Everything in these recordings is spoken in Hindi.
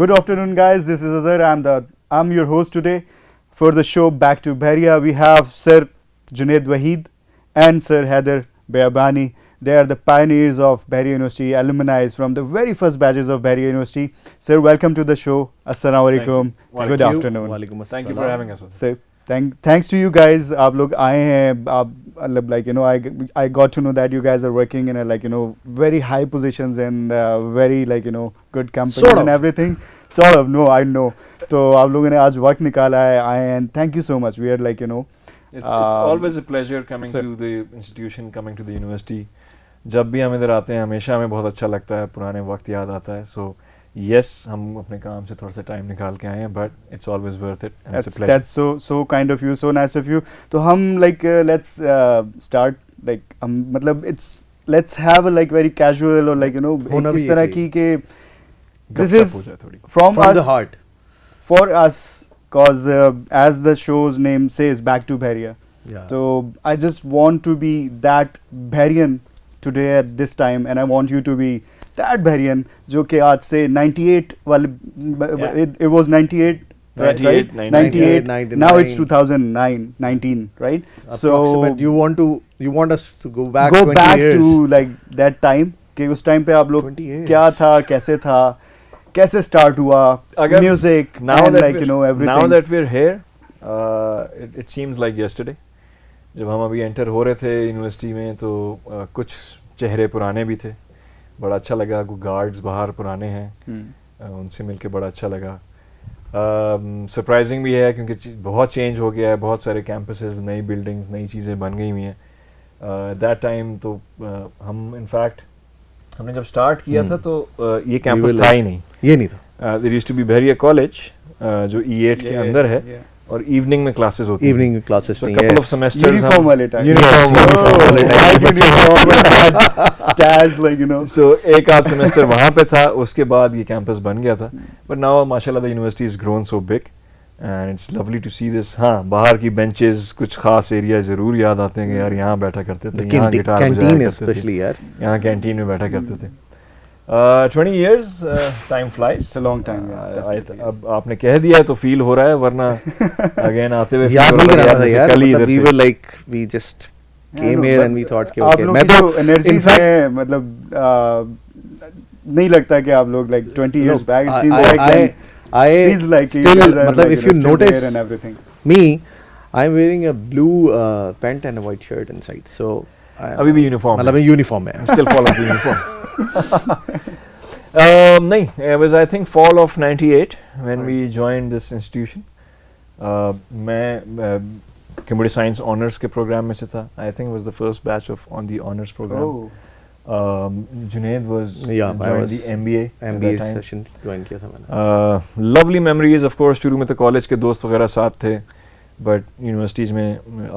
Good afternoon, guys. This is Azhar. I'm your host today for the show Back to Bahria. We have Sir Junaid Waheed and Sir Haider Bayabani. They are the pioneers of Bahria University, alumni from the very first batches of Bahria University. Sir, welcome to the show. Assalamu alaikum. Good afternoon. Thank you for having us. So, thanks to you guys. आप लोग आए हैं. आप मतलब like you know I got to know that you guys are working in a like you know very high positions and very like you know good companies Sort of. and everything. Sort of. No, I know. तो आप लोगों ने आज वक्त निकाला है आए हैं and thank you so much. We are like you know. It's always a pleasure coming to the institution, coming to the university. जब भी हम इधर आते हैं हमेशा हमें बहुत अच्छा लगता है, पुराने वक्त याद आता है. So yes, हम अपने काम से थोड़ा सा टाइम निकाल के आए हैं, but it's always worth it and it's a pleasure. That's so kind of you, so nice of you. तो हम like let's start like मतलब let's have a like very casual or like you know इस तरह की कि this is from us, the heart for us, cause as the show's name says, Back to Bahria. Yeah. So I just want to be that Bahrian today at this time, and I want you to be that Bahrian जो कि आज से 98 वाले it was 98 right? 98 now it's 2009 19 right? Approximate. So you want us to go back 20 back years to like that time कि उस टाइम पे आप लोग 20 years. क्या था, कैसे था, कैसे स्टार्ट हुआ, music and like you know everything. Now that we're here, it seems like yesterday. जब हम अभी एंटर हो रहे थे यूनिवर्सिटी में तो कुछ चेहरे पुराने भी थे, बड़ा अच्छा लगा. गार्ड्स बाहर पुराने हैं, उनसे मिलके बड़ा अच्छा लगा. सरप्राइजिंग भी है क्योंकि बहुत चेंज हो गया है, बहुत सारे कैंपसेस, नई बिल्डिंग्स, नई चीज़ें बन गई हुई हैं. दैट टाइम तो हम इनफैक्ट हमने जब स्टार्ट किया था तो ये कैंपस था ही नहीं, ये नहीं था. There used to be Bahria college जो E8 के अंदर है, और इवनिंग में क्लासेस होती हैं. इवनिंग क्लासेस थी. couple of semesters यूनिफॉर्म वाले time. Stage like you know. So एक आध सेमेस्टर वहाँ पे था, उसके बाद ये कैंपस बन गया था. But now माशाल्लाह the university has grown so big and it's lovely to see this. हाँ, बाहर की बेंचेस, कुछ खास एरिया जरूर याद आते हैं कि यार यहाँ बैठा करते थे, यहाँ गिटार बजाया करते थे, यार यहाँ कैंटीन में बैठा करते थे. 20 years, time flies. It's a long time. Yeah, अब आपने कह दिया है तो फील हो रहा है, वरना अगेन आते हुए याद नहीं कर रहा था यार. कल ही we were like we just came here and we thought कि आप okay. लोग की जो एनर्जी है मतलब नहीं लगता कि आप लोग like 20 years back it seems like I feels like still मतलब if you notice and everything. me, I'm wearing a blue pant and a white shirt inside. So अभी भी यूनिफॉर्म मतलब मैं यूनिफॉर्म में still follow the uniform. नहीं, it was I think fall of 98 when we joined this institution. मैं computer science honors के program में से था. I think it was the first batch of on the honors program. Junaid was joined the MBA session join किया था मैंने. Lovely memories of course. शुरू में तो college के दोस्त वगैरह साथ थे, but universities में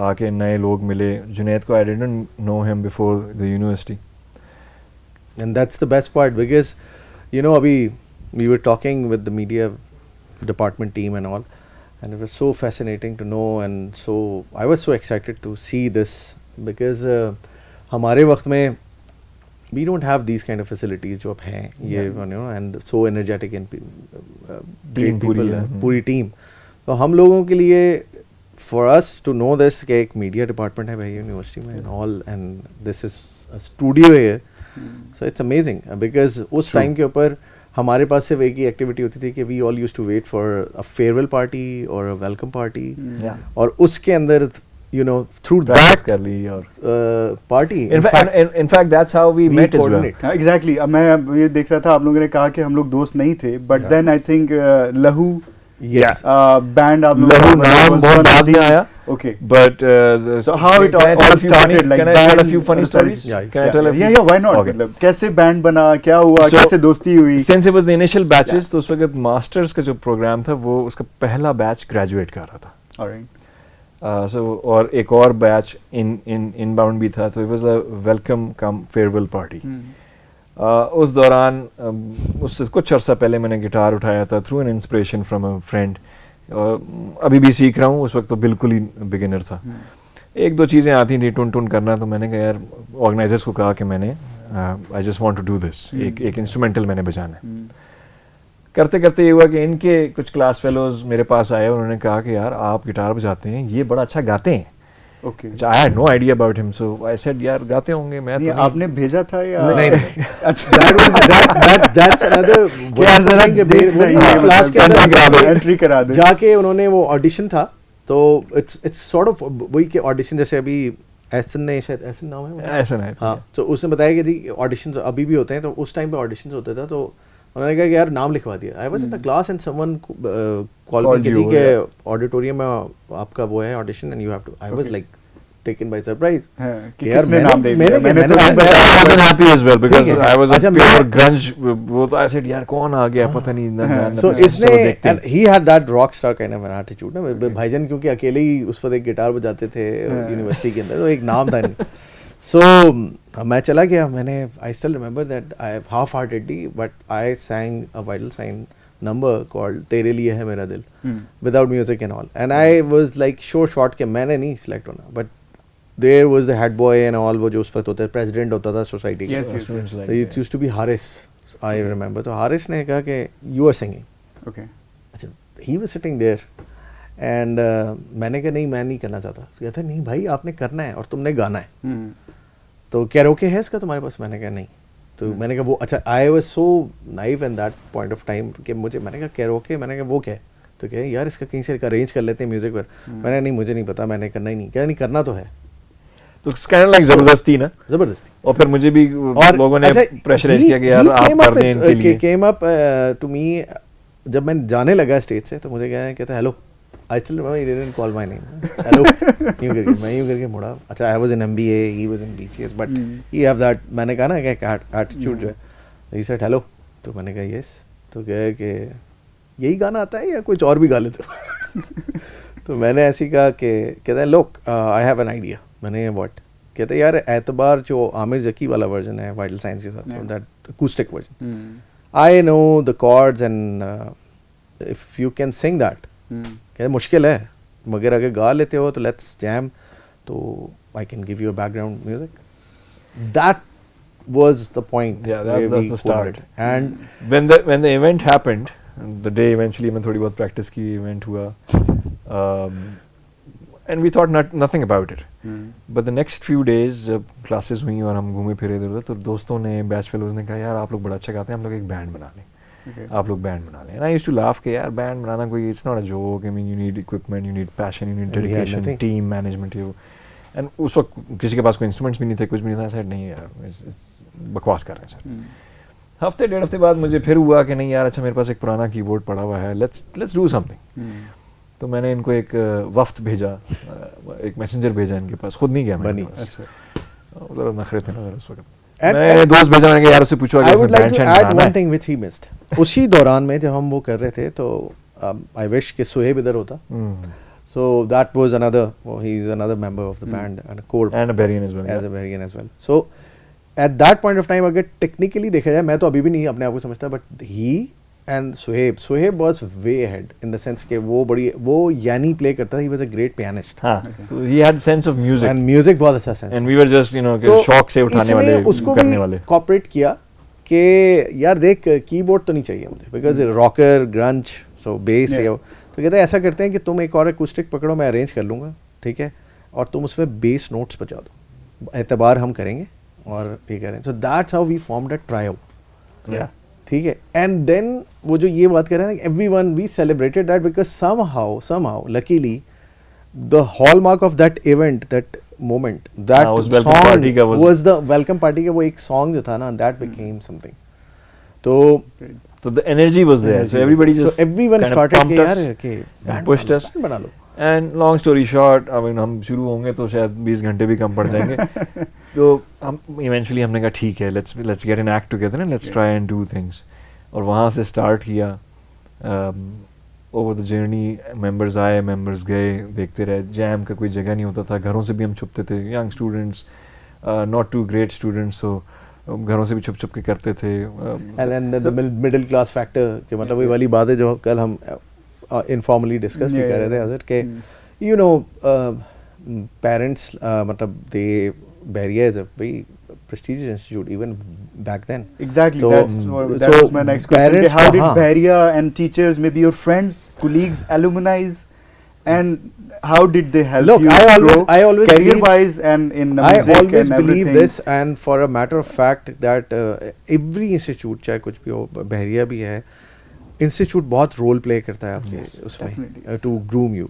आके नए लोग मिले. Junaid को I didn't know him before the university. And that's the best part because you know we were talking with the media department team and all, and it was so fascinating to know, and so I was so excited to see this because हमारे वक्त में we don't have these kind of facilities जो अब हैं ये you know, and so energetic and great people, पूरी team. तो हम लोगों के लिए for us to know this कि एक media department है भाई यूनिवर्सिटी में and all, and this is a studio here. So it's amazing because उस टाइम के ऊपर हमारे पास सिर्फ एक ही एक्टिविटी होती थी कि we all used to wait for a farewell party or a welcome party. और उसके अंदर you know through that कर ली और party. In fact that's how we met as well. Exactly. अब मैं ये देख रहा था आप लोगों ने कहा कि हम लोग दोस्त नहीं थे, but then I think लहू Yes. Band आप लहू नाम बहुत बाद में आया. Okay. But so how it all started like can I tell a few funny stories? Can I tell a few? Yeah, why not? मतलब कैसे बैंड बना, क्या हुआ, कैसे दोस्ती हुई? Since it was the initial batches, तो उस वक्त मास्टर्स का जो प्रोग्राम था वो उसका पहला बैच ग्रेजुएट कर रहा था. Alright. So और एक और बैच इनबाउंड भी था, तो it was a welcome come farewell party. उस दौरान उससे कुछ अर्सा पहले मैंने गिटार उठाया था through an inspiration from a friend. अभी भी सीख रहा हूँ, उस वक्त तो बिल्कुल ही बिगिनर था. एक दो चीज़ें आती थी टून टून करना, तो मैंने कहा यार ऑर्गेनाइजर्स को कहा कि मैंने I just want to do this, एक इंस्ट्रूमेंटल मैंने बजाना है. करते करते ये हुआ कि इनके कुछ क्लास फेलोज मेरे पास आए, उन्होंने कहा कि यार आप गिटार बजाते हैं, ये बड़ा अच्छा गाते हैं. Okay. I had no idea about him, so I said यार गाते होंगे. मैं तो आपने भेजा था या नहीं. अच्छा. that's another क्या जरा क्लास के अंदर एंट्री करा दे. जाके उन्होंने वो ऑडिशन था, तो इट्स सॉर्ट ऑफ वही के ऑडिशन जैसे अभी एसन ने, शायद एसन नाम है, ऐसा नहीं. हाँ, तो उसने बताया कि जी ऑडिशन अभी भी होते हैं, तो उस टाइम पे ऑडिशन होता था, तो उन्होंने कहा कि यार नाम लिखवा दिया. I was in the class and someone call me कि ऑडिटोरियम में आपका वो है audition and you have to. I was like taken by surprise. कि किसने नाम दे दिया. मैंने I wasn't happy as well because I was a अच्छा, pure grunge. वो तो I said यार कौन आ गया पता नहीं. So इसने and he had that rock star kind of an attitude ना. भाईजान क्योंकि अकेले ही उस वक्त एक गिटार बजाते थे यूनिवर्सिटी के अंदर, तो एक नाम था इनका. So मैं चला गया. मैंने I still remember that I half-heartedly but I sang a Vital Sign number called तेरे लिए है मेरा दिल without music and all, and I was like short के मैंने नहीं select होना, but there was the head boy and all, वो जो उस वक्त होता है प्रेसिडेंट होता था सोसाइटी का. It used to be Haris, I remember. तो हारिस ने कहा कि you are singing. Okay. अच्छा, he was sitting there and मैंने कहा नहीं मैं नहीं करना चाहता. तो कहता नहीं भाई आपने करना है और तुमने गाना है. तो कैरोके है इसका तुम्हारे पास? मैंने कहा नहीं. तो मैंने कहा वो अच्छा, I was so naive in that point of time कि मुझे, मैंने कहा कैरोके, मैंने कहा वो क्या है? तो कहे यार इसका कहीं से अरेंज कर लेते हैं म्यूजिक पर. मैंने नहीं मुझे नहीं पता, मैंने करना ही नहीं. क्या नहीं करना तो है. तो kind of like जबरदस्ती ना. जबरदस्ती. और फिर मुझे भी लोगों ने प्रेशराइज किया कि यार आप कर दें इनके लिए. came up to me जब मैं जाने लगा स्टेज से, तो मुझे कहता hello. I still remember he didn't call my name. Hello यूं करके मैं यूं करके मुड़ा. अच्छा I was in MBA, he was in BCS, but he have that, मैंने कहा ना कि attitude जो है. He said hello. तो मैंने कहा yes. तो कहा कि यही गाना आता है या कुछ और भी गा लेते हो? तो मैंने ऐसे कहा कि कहता है look I have an idea. मैंने व्हाट? कहते यार एतबार जो आमिर जकी वाला वर्जन है वाइटल साइंस के साथ, that acoustic version, I know the chords and if you can sing that. कहते मुश्किल है मगर अगर गा लेते हो तो लेट्स जैम, तो I can give you a background music. That was the point. Yeah, that's the start. And when the event happened, the day eventually मैं थोड़ी बहुत practice की, event हुआ, and we thought nothing about it. But the next few days जब classes हुई और हम घूमे फिरे इधर उधर, तो दोस्तों ने, बैच फेलोज ने कहा यार आप लोग बड़ा अच्छा गाते हैं, हम लोग एक बैंड बना लें. आप लोग बैंड बना लें. And I used to laugh कि यार बैंड बनाना कोई, it's not a joke. I mean you need equipment, you need passion, you need dedication, team management. And उस वक्त किसी के पास कोई इंस्ट्रूमेंट्स भी नहीं थे, कुछ भी नहीं था. साइड नहीं यार बकवास कर रहे हैं सर. हफ्ते डेढ़ हफ्ते बाद मुझे फिर हुआ कि नहीं यार अच्छा मेरे पास एक पुराना कीबोर्ड पड़ा हुआ है, लेट्स डू समथिंग. तो मैंने इनको एक वफ्त भेजा, एक मैसेंजर भेजा इनके पास, खुद नहीं गया मैं. ज़रा नखरे थे ना उस वक्त. मैंने दोस्त भेजा, मैंने कहा यार उससे पूछो. I would like to add one thing which he missed. उसी दौरान में जब हम वो कर रहे थे तो I wish कि सुहेब इधर होता. So that was another, he's another member of the band and a core and a Barian as well. As a Barian as well. So at that point of time अगर technically देखा जाए, मैं तो अभी भी नहीं अपने आप को समझता, but he and Suhaib was way ahead in the sense कि वो यानी play करता था, he was a great pianist. हाँ, तो he had sense of music. And music बहुत अच्छा sense. And we were just कि शौक से उठाने वाले, करने वाले. cooperate किया कि यार देख keyboard तो नहीं चाहिए मुझे, because rocker, grunge, so bass है. तो कहते हैं ऐसा करते हैं कि तुम एक और अकूस्टिक पकड़ो, मैं अरेंज कर लूँगा, ठीक है, और तुम उसमें बेस नोट्स बजा दो, एतबार हम करेंगे और ये करें. So that's how we formed a trio. ठीक है. एंड देन वो जो ये बात कर रहे हैं ना, everyone we celebrated that because somehow luckily the hallmark of that event, that moment, that song was the welcome party का वो एक सॉन्ग जो था ना, that became something. So the energy was there. So everybody just everyone started कि यार कि pushed us. बना लो. And long story short, I mean हम शुरू होंगे तो शायद 20 घंटे भी कम पड़ जाएंगे. तो हम eventually हमने कहा ठीक है, let's get an act together and let's try and do things. और वहाँ से start किया. Over the journey members आए, members गए, देखते रहे. जैम का कोई जगह नहीं होता था, घरों से भी हम छुपते थे. Young students, not too great students, so घरों से भी छुप छुप के करते थे. And then the middle class factor कि मतलब वही वाली बात है जो कल हम informally discuss भी कर रहे थे अजर के, you know, parents मतलब they Bahria is a very prestigious institute even back then. Exactly. So, that was my next question. parents How did हाँ. Bahria and teachers, maybe your friends, colleagues, alumni, and how did they help Look, you I always career-wise and in I music always and believe everything? this, and for a matter of fact that every institute, चाहे कुछ भी हो, बहरिया भी है, इंस्टीट्यूट बहुत रोल प्ले करता है आपके Yes, उसमें definitely, to groom you.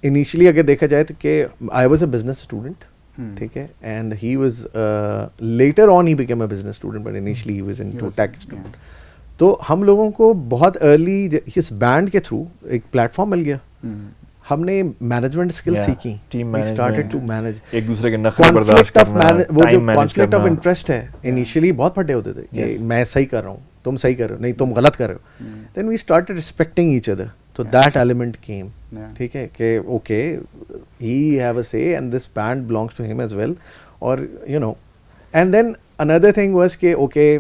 Initially अगर देखा जाए तो कि I was a business student, ठीक है, and he was later on he became a business student, but initially he was into tech student. तो हम लोगों को बहुत अर्ली इस बैंड के थ्रू एक प्लेटफॉर्म मिल गया. हमने मैनेजमेंट स्किल सीखी, team we started to manage. एक दूसरे के नखरे बर्दाश्त करना, वो जो टाइम मैनेज कॉन्फ्लिक्ट ऑफ करना. इंटरेस्ट है, इनिशियली बहुत फटे होते थे कि Yes. मैं सही कर रहा हूँ, तुम सही कर रहे हो, नहीं तुम गलत कर रहे हो. Then we started respecting each other, so that element came. ठीक है कि okay, he have a say and this band belongs to him as well, or you know. And then another thing was कि okay,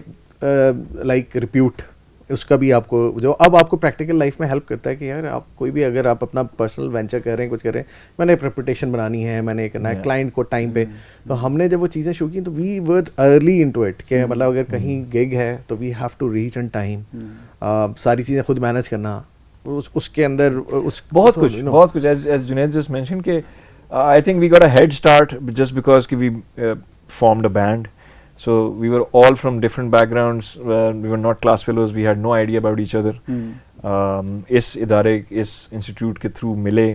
like repute, उसका भी आपको जो अब आपको प्रैक्टिकल लाइफ में हेल्प करता है कि यार आप कोई भी अगर आप अपना पर्सनल वेंचर कर रहे हैं, कुछ कर रहे हैं, मैंने एक रेपुटेशन बनानी है, मैंने करना है क्लाइंट को टाइम पे. तो हमने जब वो चीज़ें शुरू की तो we were early into it कि मतलब अगर कहीं गिग है तो we have to reach in time, सारी चीज़ें खुद मैनेज करना, उसके अंदर उस बहुत कुछ as Junaid just mentioned कि I think we got a head start just because कि we formed a band. So we were all from different backgrounds. We were not class fellows. We had no idea about each other. इस इदारे, इस इंस्टीट्यूट के थ्रू मिले,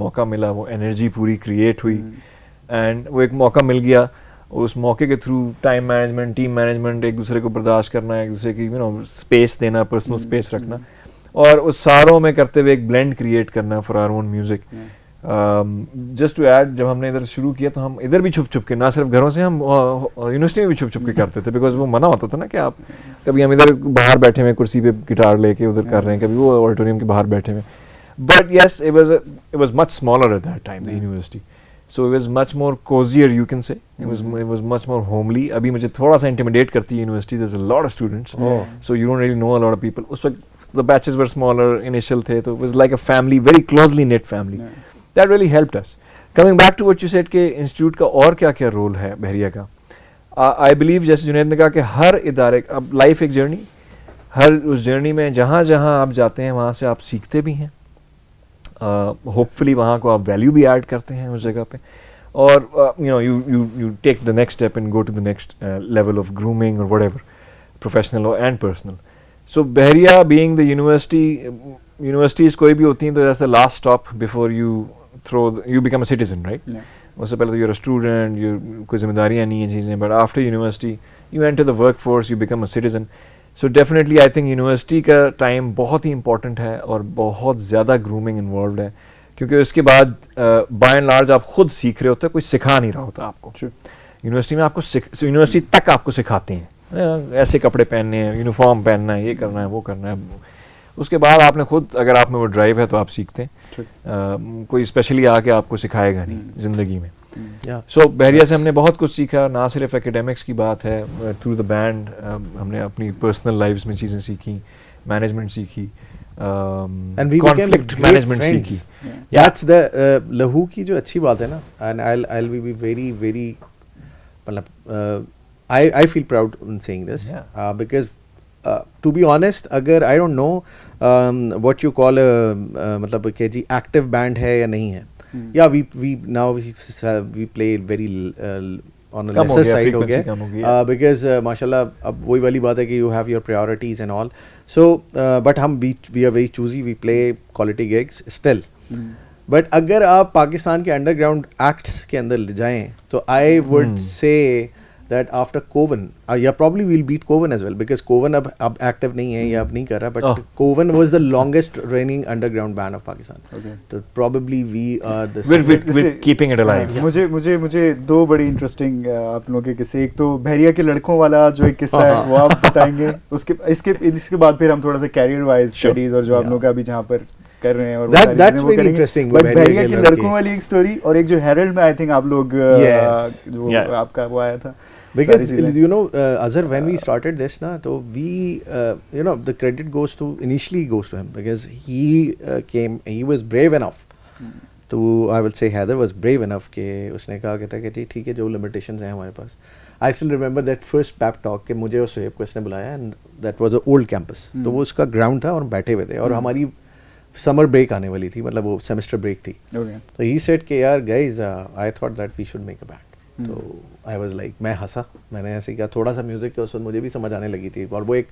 मौका मिला, वो एनर्जी पूरी क्रिएट हुई, एंड वो एक मौका मिल गया. उस मौके के through time management, team management, एक दूसरे को बर्दाश्त करना, एक दूसरे की स्पेस देना, पर्सनल स्पेस रखना, और उस सारों में करते हुए एक ब्लेंड क्रिएट करना for our own music. Just to add, जब हमने इधर शुरू किया तो हम इधर भी छुप छुप के, ना सिर्फ घरों से, हम यूनिवर्सिटी में भी छुप छुप के करते थे, बिकॉज वो मना होता था ना कि आप कभी हम इधर बाहर बैठे हुए कुर्सी पे गिटार लेके उधर कर रहे हैं, कभी वो ऑडिटोरियम के बाहर बैठे हुए. But yes, it was much smaller at that time, the university. So it was much more cozier, you can say. It was much more homely. अभी मुझे थोड़ा सा intimidate करती है university. There's a lot of students, so you don't really know a lot of people. उस वक्त the batches were smaller, initial थे, तो it was like a family, very closely knit family. That really helped us. Coming back to what you said कि इंस्टीट्यूट का और क्या क्या रोल है बहरिया का, I believe जैसे जुनैद ने कहा कि हर इदारे, अब लाइफ एक जर्नी, हर उस जर्नी में जहाँ जहाँ आप जाते हैं वहाँ से आप सीखते भी हैं, होपफुली वहाँ को आप वैल्यू भी ऐड करते हैं उस जगह पे, और you take the next step and go to the next level of grooming or whatever, professional and personal. So Bahria being the universities कोई भी होती हैं तो that's the last stop before you become a citizen, right? उससे पहले तो you're a student, कोई जिम्मेदारियाँ नहीं हैं चीज़ें, but after university you enter the workforce, you become a citizen. So definitely I think university का time बहुत ही important है और बहुत ज़्यादा grooming involved है, क्योंकि उसके बाद by and large आप खुद सीख रहे होते हैं, कोई सिखा नहीं रहा होता आपको. यूनिवर्सिटी में आपको यूनिवर्सिटी तक आपको सिखाते हैं, ऐसे कपड़े पहनने हैं, यूनिफॉर्म पहनना है, ये करना है, वो करना है. उसके बाद आपने खुद, अगर आप में वो ड्राइव है तो आप सीखते हैं, कोई स्पेशली आके आपको सिखाएगा नहीं ज़िंदगी में. सो बहरिया से हमने बहुत कुछ सीखा, ना सिर्फ एकेडमिक्स की बात है, थ्रू द बैंड हमने अपनी पर्सनल लाइफ्स में चीज़ें सीखी, मैनेजमेंट सीखी, कॉन्फ्लिक्ट मैनेजमेंट सीखी. दैट्स द लहू की जो अच्छी बात है ना, and I will be very very, मतलब I feel proud in saying this, because to be honest, अगर I don't know what you call a मतलब कि जी active band है या नहीं है, yeah, we play very on a lesser side हो गया, because माशाल्लाह अब वही वाली बात है कि you have your priorities and all, so but we are very choosy, we play quality gigs still. But अगर आप पाकिस्तान के underground acts के अंदर जाएं तो I would say that after Coven, yeah, probably we'll beat Coven as well, because Coven अब active नहीं है या अब नहीं कर रहा, but Coven was the longest reigning underground band of Pakistan. So probably we are the we're keeping it alive. मुझे दो बड़ी इंटरेस्टिंग आप लोगों के किस्से, एक तो बहरिया के लड़कों वाला जो एक किस्सा है वो आप बताएंगे, इसके बाद फिर हम थोड़ा सा कैरियर वाइज स्टडीज और जो आप लोग का अभी जहाँ पर कर रहे हैं, और that's very interesting. बट बहरिया के लड़कों वाली एक स्टोरी, और एक जो हेरल्ड में आई थिंक आप लोग जो आपका वो आया था. Because you know, Azhar, when we started this na, so we the credit initially goes to him, because he was brave enough to, I would say Heather was brave enough कि उसने कहा कहता कि ठीक है जो limitations हैं हमारे पास, I still remember that first pep talk के मुझे और सोहेब को इसने बुलाया and that was a old campus, तो वो उसका ग्राउंड था और बैठे हुए थे और हमारी समर ब्रेक आने वाली थी, मतलब वो सेमेस्टर ब्रेक थी. तो ही सेड कि यार guys I thought that we should make a band. तो आई वाज लाइक, मैं हंसा, मैंने ऐसे किया, थोड़ा सा म्यूजिक के उस वक्त मुझे भी समझ आने लगी थी. और वो एक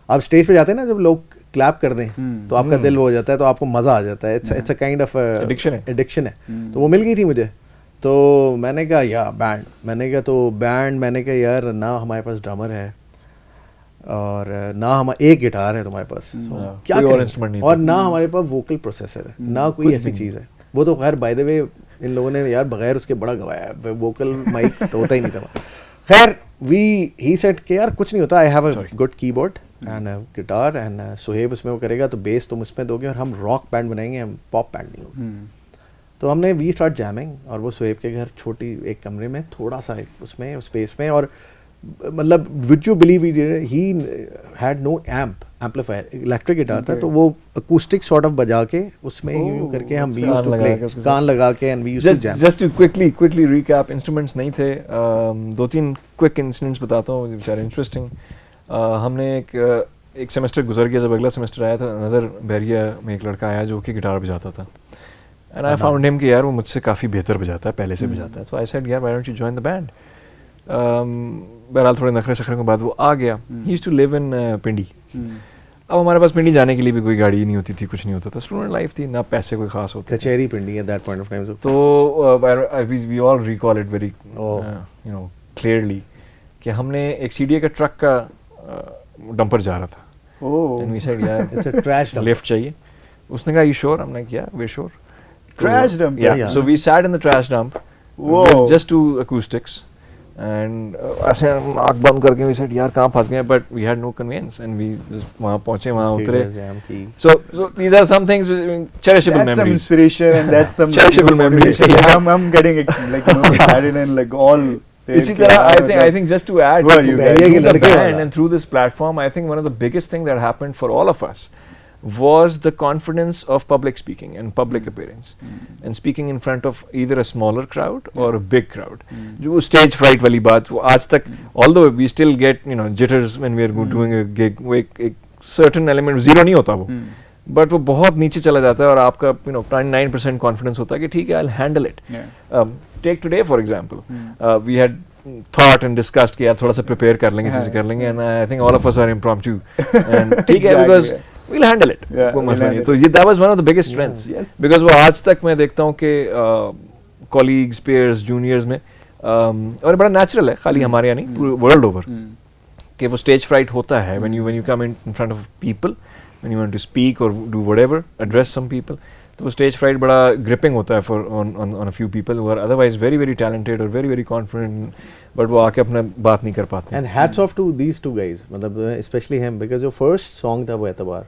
आप स्टेज पे जाते हैं ना, जब लोग क्लैप कर दें तो आपका दिल वो हो जाता है, तो आपको मज़ा आ जाता है. It's a kind of addiction है. तो वो मिल गई थी मुझे. तो मैंने कहा या बैंड, मैंने कहा तो बैंड, मैंने कहा यार ना हमारे पास ड्रमर है और ना हम एक गिटार है तुम्हारे पास, क्या करें, और ना हमारे पास वोकल प्रोसेसर है, ना कोई ऐसी चीज़ है. वो तो खैर बाय द वे इन लोगों ने यार बगैर उसके बड़ा गवाया है, वोकल माइक तो होता ही नहीं था. खैर ही सेड कि यार कुछ नहीं होता, I have a good keyboard and guitar and Sohaib उसमें वो करेगा, तो बेस तुम उसमें दोगे और हम रॉक बैंड बनाएंगे, हम पॉप बैंड नहीं होगा. तो हमने वी स्टार्ट जैमिंग, और वो सोहेब के घर छोटी एक कमरे में थोड़ा सा उसमें स्पेस में, और मतलब which you believe he had no amplifier, electric guitar था, तो वो अकूस्टिक सॉर्ट ऑफ बजा के उसमें यूं करके हम वी यूज्ड टू प्ले, कान लगा के, and we used to jam. Just to quickly recap, instruments नहीं थे. दो तीन क्विक इंसिडेंट्स बताता हूँ बेचारे इंटरेस्टिंग. हमने एक सेमेस्टर गुजर गया, जब अगला सेमेस्टर आया था, अनदर बैरिया में एक लड़का आया जो कि गिटार बजाता था. एंड आई फाउंड हिम कि यार वो मुझसे काफ़ी बेहतर बजाता है, पहले से बजाता है. तो आई सेड यार why don't you join the band. बहरहाल थोड़े नखरे शखरे के बाद वो आ गया. He used to live in Pindi. अब हमारे पास पिंडी जाने के लिए भी कोई गाड़ी नहीं होती थी, कुछ नहीं होता था, स्टूडेंट लाइफ थी, ना पैसे कोई खास होते. कचहरी Pindi at that point of time. तो we all recall it very you know clearly कि हमने एक सीडीए का ट्रक का डंपर जा रहा था. एंड वी सेड यार इट्स अ ट्रैश लिफ्ट चाहिए. उसने कहा यू श्योर? हमने किया we sure. Trash dump. Yeah. So we sat in the trash dump. Whoa. With just two acoustics. And ऐसे आँख बंद करके we said यार कहाँ फंस गए, but we had no conveyance and we just वहाँ पहुँचे, वहाँ उतरे. So these are some things cherishable memories. That's some inspiration and that's some cherishable memories. I'm getting it, like you know adrenaline like all. इसी तरह I think just to add to the band and through this platform, I think one of the biggest thing that happened for all of us was the confidence of public speaking and public appearance and speaking in front of either a smaller crowd or a big crowd. जो stage fright वाली बात वो आज तक, although we still get you know jitters when we are doing a gig, वो एक certain element zero नहीं होता वो, but वो बहुत नीचे चला जाता है और आपका you know 99% confidence होता है कि ठीक है I'll handle it. Take today for example, we had thought and discussed कि यार थोड़ा सा prepare कर लेंगे, इसे कर लेंगे, and I think all of us are impromptu and ठीक है because we'll handle it. कोई मसला नहीं. तो ये that was one of the biggest strengths. Because वो आज तक मैं देखता हूँ कि colleagues, peers, juniors में और बड़ा natural है, खाली हमारे यहाँ नहीं, पूरे world over कि वो stage fright होता है when you come in front of people, when you want to speak or do whatever, address some people. तो वो stage fright बड़ा gripping होता है for on a few people who are otherwise very very talented or very very confident, but वो आके अपना बात नहीं कर पाते. And hats off to these two guys, मतलब especially him, because your first song था वो एतबार.